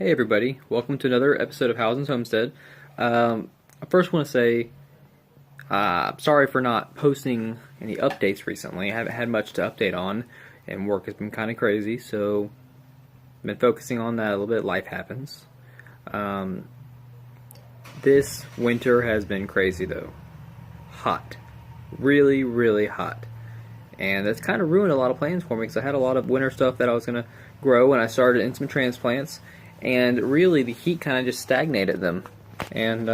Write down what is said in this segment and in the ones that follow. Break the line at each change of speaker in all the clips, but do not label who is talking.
Hey everybody, welcome to another episode of Howzin's Homestead. I first want to say I'm sorry for not posting any updates recently. I haven't had much to update on, and work has been kind of crazy, so I've been focusing on that a little bit. Life happens. Um, this winter has been crazy though. Hot. Really, really hot. And that's kind of ruined a lot of plans for me because I had a lot of winter stuff that I was going to grow, and I started in some transplants, and really the heat kind of just stagnated them. And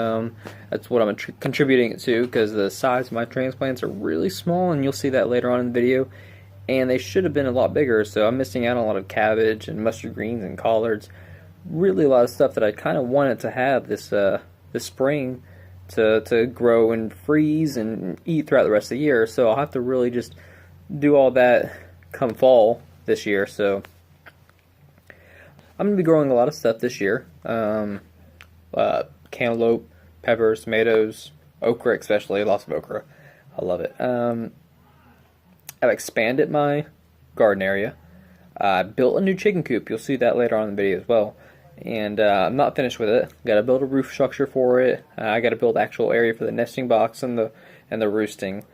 that's what I'm contributing it to, because the size of my transplants are really small, and you'll see that later on in the video. And they should have been a lot bigger, so I'm missing out on a lot of cabbage and mustard greens and collards. Really a lot of stuff that I kind of wanted to have this spring to grow and freeze and eat throughout the rest of the year. So I'll have to really just do all that come fall this year. So I'm going to be growing a lot of stuff this year. Cantaloupe, peppers, tomatoes, okra especially. Lots of okra. I love it. I've expanded my garden area. I built a new chicken coop. You'll see that later on in the video as well. And I'm not finished with it. Got to build a roof structure for it. I got to build actual area for the nesting box and the roosting.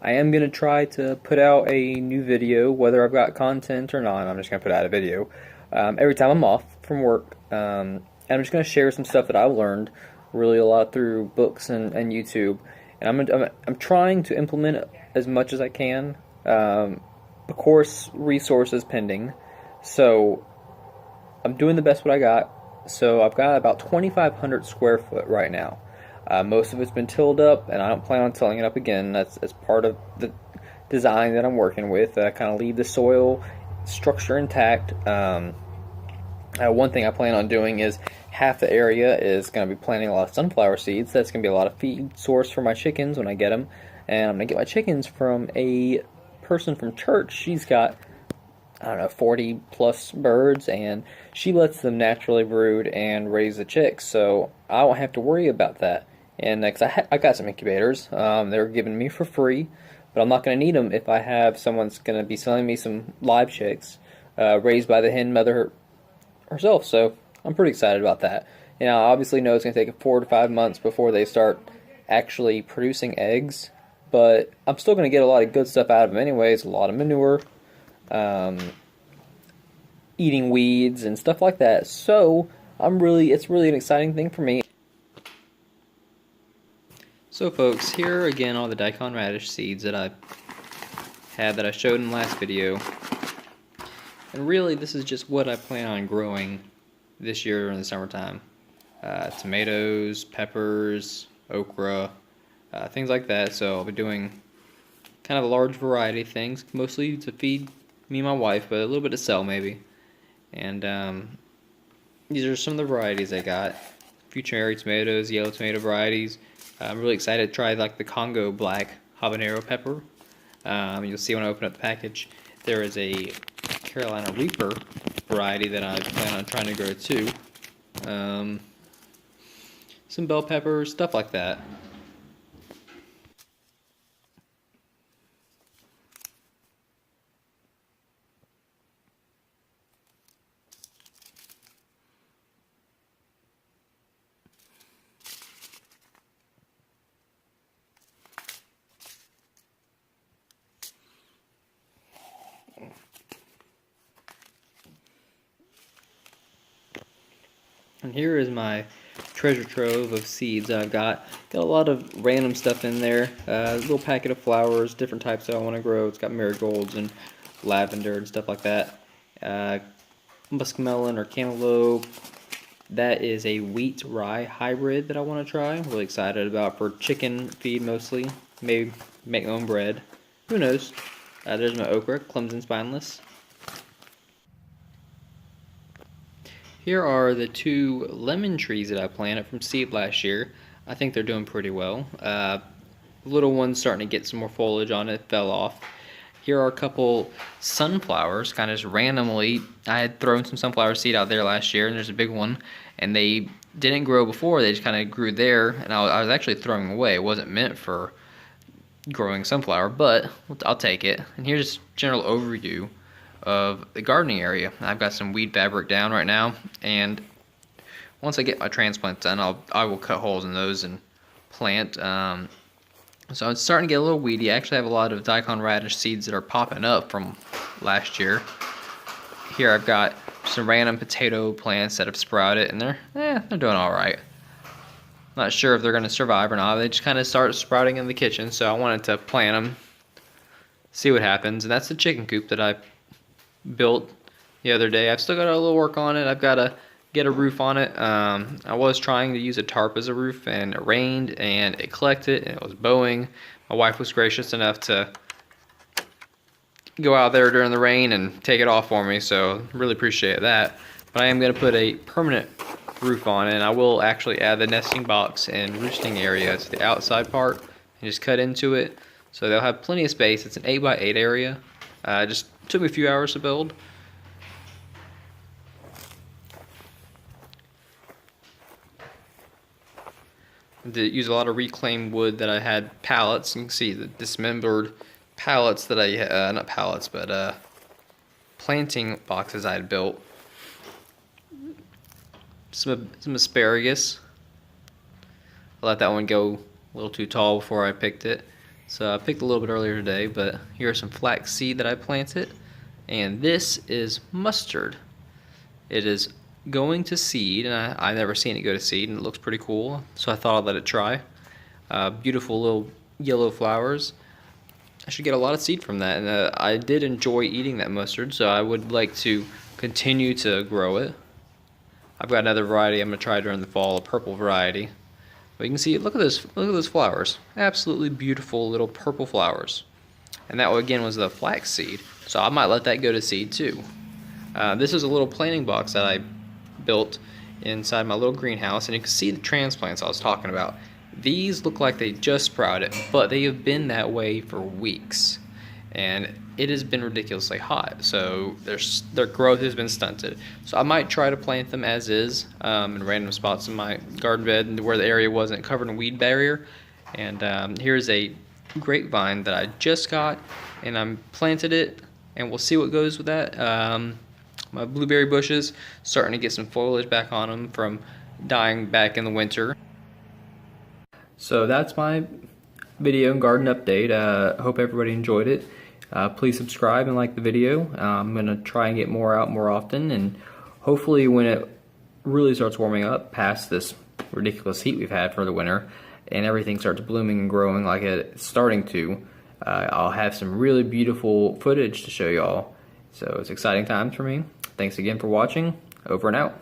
I am going to try to put out a new video, whether I've got content or not. I'm just going to put out a video every time I'm off from work. And I'm just going to share some stuff that I've learned really a lot through books and YouTube. And I'm trying to implement it as much as I can. Of course, resources pending. So I'm doing the best what I got. So I've got about 2,500 square foot right now. Most of it's been tilled up, and I don't plan on tilling it up again. That's part of the design that I'm working with. Kind of leave the soil structure intact. One thing I plan on doing is half the area is going to be planting a lot of sunflower seeds. That's going to be a lot of feed source for my chickens when I get them. And I'm going to get my chickens from a person from church. She's got, I don't know, 40 plus birds, and she lets them naturally brood and raise the chicks. So I won't have to worry about that. And because I got some incubators, they were given me for free, but I'm not going to need them if I have someone's going to be selling me some live chicks raised by the hen mother herself. So I'm pretty excited about that. You know, I obviously know it's going to take 4 to 5 months before they start actually producing eggs, but I'm still going to get a lot of good stuff out of them anyways. A lot of manure, eating weeds and stuff like that. So it's really an exciting thing for me. So folks, here are again all the daikon radish seeds that I had that I showed in the last video. And really this is just what I plan on growing this year in the summertime. Tomatoes, peppers, okra, things like that. So I'll be doing kind of a large variety of things, mostly to feed me and my wife, but a little bit to sell maybe. And these are some of the varieties I got. A few cherry tomatoes, yellow tomato varieties. I'm really excited to try like the Congo black habanero pepper. You'll see when I open up the package, there is a Carolina Reaper variety that I plan on trying to grow too. Some bell peppers, stuff like that. And here is my treasure trove of seeds I've got. Got a lot of random stuff in there. A little packet of flowers, different types that I want to grow. It's got marigolds and lavender and stuff like that. Muskmelon or cantaloupe. That is a wheat rye hybrid that I want to try. I'm really excited about for chicken feed mostly. Maybe make my own bread. Who knows? There's my okra, Clemson spineless. Here are the 2 lemon trees that I planted from seed last year. I think they're doing pretty well. Little one's starting to get some more foliage on it, fell off. Here are a couple sunflowers, kind of just randomly. I had thrown some sunflower seed out there last year, and there's a big one, and they didn't grow before, they just kind of grew there, and I was actually throwing them away. It wasn't meant for growing sunflower, but I'll take it. And here's a general overview of the gardening area. I've got some weed fabric down right now, and once I get my transplants done, I will cut holes in those and plant. So it's starting to get a little weedy. I actually have a lot of daikon radish seeds that are popping up from last year. Here I've got some random potato plants that have sprouted, and they're doing all right. Not sure if they're going to survive or not. They just kind of start sprouting in the kitchen, so I wanted to plant them, see what happens. And that's the chicken coop that I built the other day. I've still got a little work on it. I've got to get a roof on it. I was trying to use a tarp as a roof, and it rained and it collected and it was bowing. My wife was gracious enough to go out there during the rain and take it off for me, so really appreciate that. But I am going to put a permanent roof on it, and I will actually add the nesting box and roosting area to the outside part and just cut into it, so they'll have plenty of space. It's an 8x8 area. Just took me a few hours to build. I did use a lot of reclaimed wood that I had pallets. You can see the dismembered pallets that I not pallets, but planting boxes I had built. Some asparagus. I let that one go a little too tall before I picked it, so I picked a little bit earlier today. But here's some flax seed that I planted, and this is mustard. It is going to seed, and I've never seen it go to seed, and it looks pretty cool, so I thought I'd let it try. Beautiful little yellow flowers. I should get a lot of seed from that, and I did enjoy eating that mustard, so I would like to continue to grow it. I've got another variety I'm going to try during the fall, a purple variety. But you can see, look at those flowers. Absolutely beautiful little purple flowers. And that again was the flax seed, so I might let that go to seed too. This is a little planting box that I built inside my little greenhouse, and you can see the transplants I was talking about. These look like they just sprouted, but they have been that way for weeks, and it has been ridiculously hot, so their growth has been stunted. So I might try to plant them as is in random spots in my garden bed where the area wasn't covered in weed barrier. And here's a grapevine that I just got, and I'm planted it, and we'll see what goes with that. My blueberry bushes starting to get some foliage back on them from dying back in the winter. So that's my video and garden update. Hope everybody enjoyed it. Please subscribe and like the video. I'm going to try and get more out more often, and hopefully when it really starts warming up past this ridiculous heat we've had for the winter and everything starts blooming and growing like it's starting to, I'll have some really beautiful footage to show y'all. So it's exciting times for me. Thanks again for watching. Over and out.